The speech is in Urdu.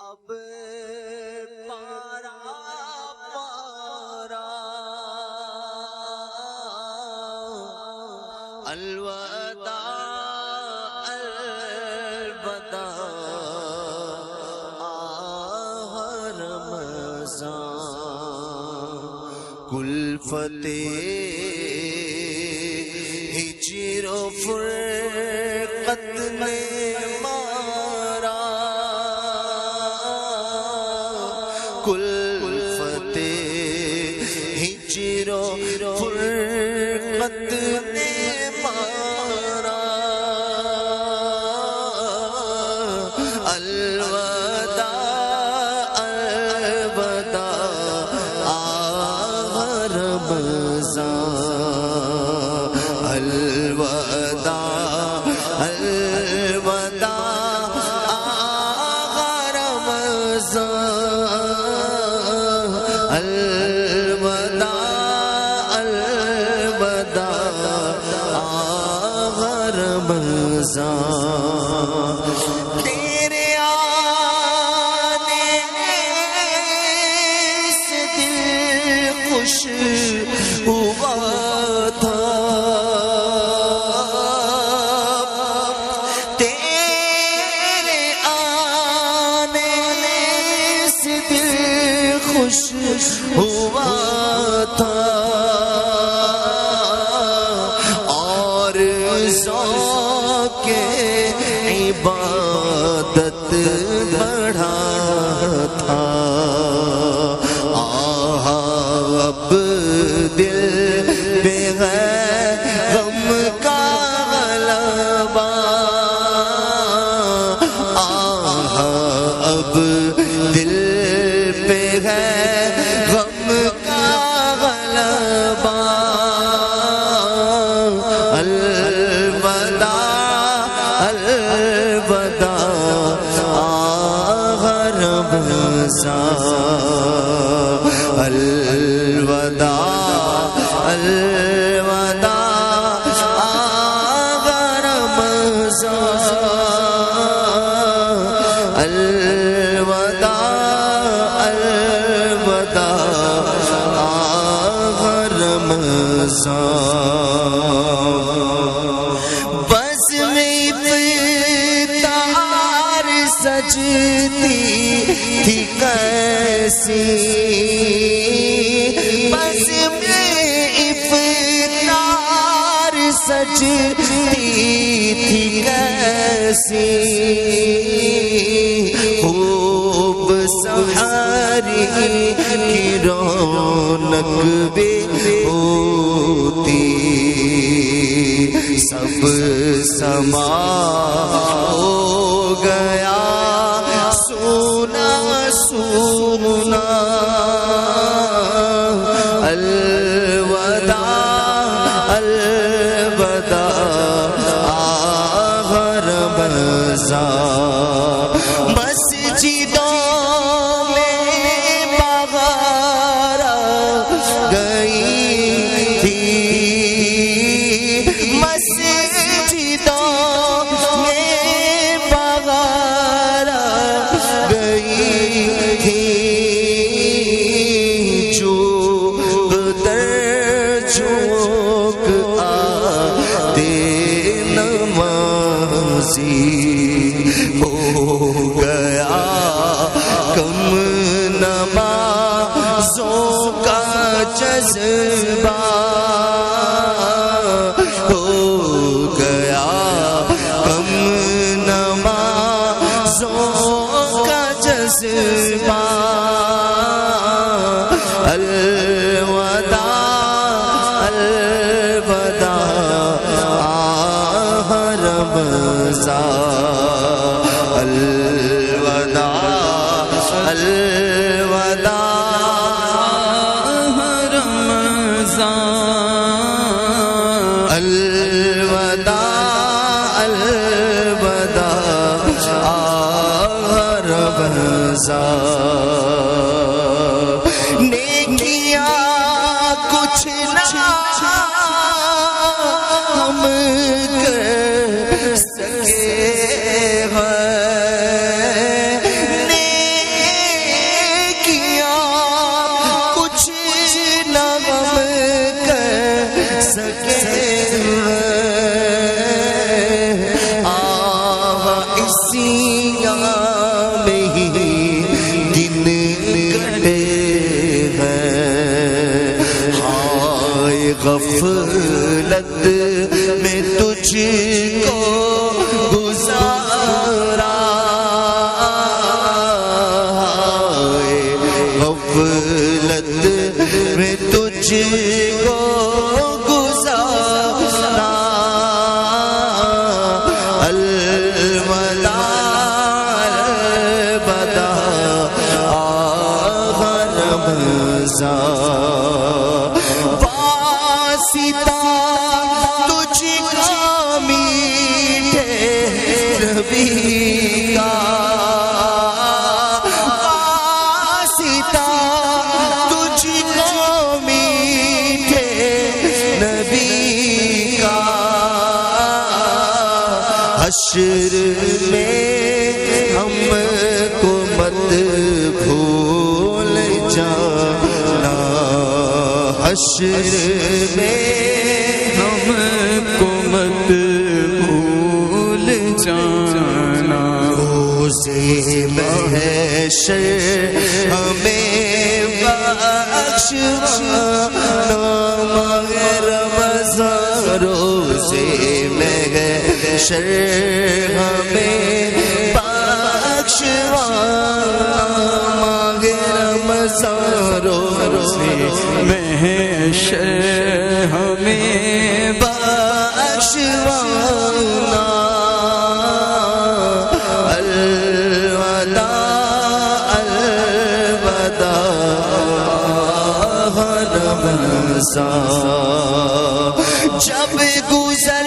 اب پارا پارا الوداع الوداع رمضان کلفت ہجر و فرقت نے مارا کلفت ہجر و فرقت نے مارا الوداع الوداع رمضان الوداع الوداع رمضان الوداع الوداع رمضان تیرے آنے سے دل خوش ہوا تھا تیرے آنے سے دل خوش ہوا تھا اور ذوق عبادت بڑھا تھا اب دل پہ ہے غم کا غلبہ اب دل پہ ہے غم کا غلبہ الوداع الوداع رمضان الوداع الوداع رمضان الوداع الوداع رمضان بس میں افطار سجتی تھی کیسی بس میں افطار سجتی تھی کیسی خوب سحری کی رونق بھی ہوتی سب سما ہو گیا سونا سونا الوداع الوداع رمضان مسجدوں میں بغارا گئی تھی مسجدوں میں بغارا گئی تھی چوک در چوک آتے نمازی ہو گیا کم نمازوں کا جذبہ ہو گیا کم نمازوں کا جذبہ الوداع الوداع رمضان الوداع الوداع رمضان الوداع الوداع رمضان نیکیاں کچھ نہ ہم کر سکے ہیں سکے آہا اسی میں ہی دن کٹے ہیں ہائے غفلت میں تجھ کو گزارا ہائے غفلت میں تجھ کو گزارا الولا البدا آخر رمضان واسطہ تجھ کا میٹھے نبی کا واسطہ تجھ کا میٹھے نبی کا حشر میں ہم کو مت بھول جانا حشر میں ہم کو مت بھول جانا روزے محشر ہمیں بخشوانا ماہ رمضان روزے محشر ہمیں بخشوانا ماہ رمضان روزے محشر ہمیں بخشوانا الولا البدا رمضان جب گزر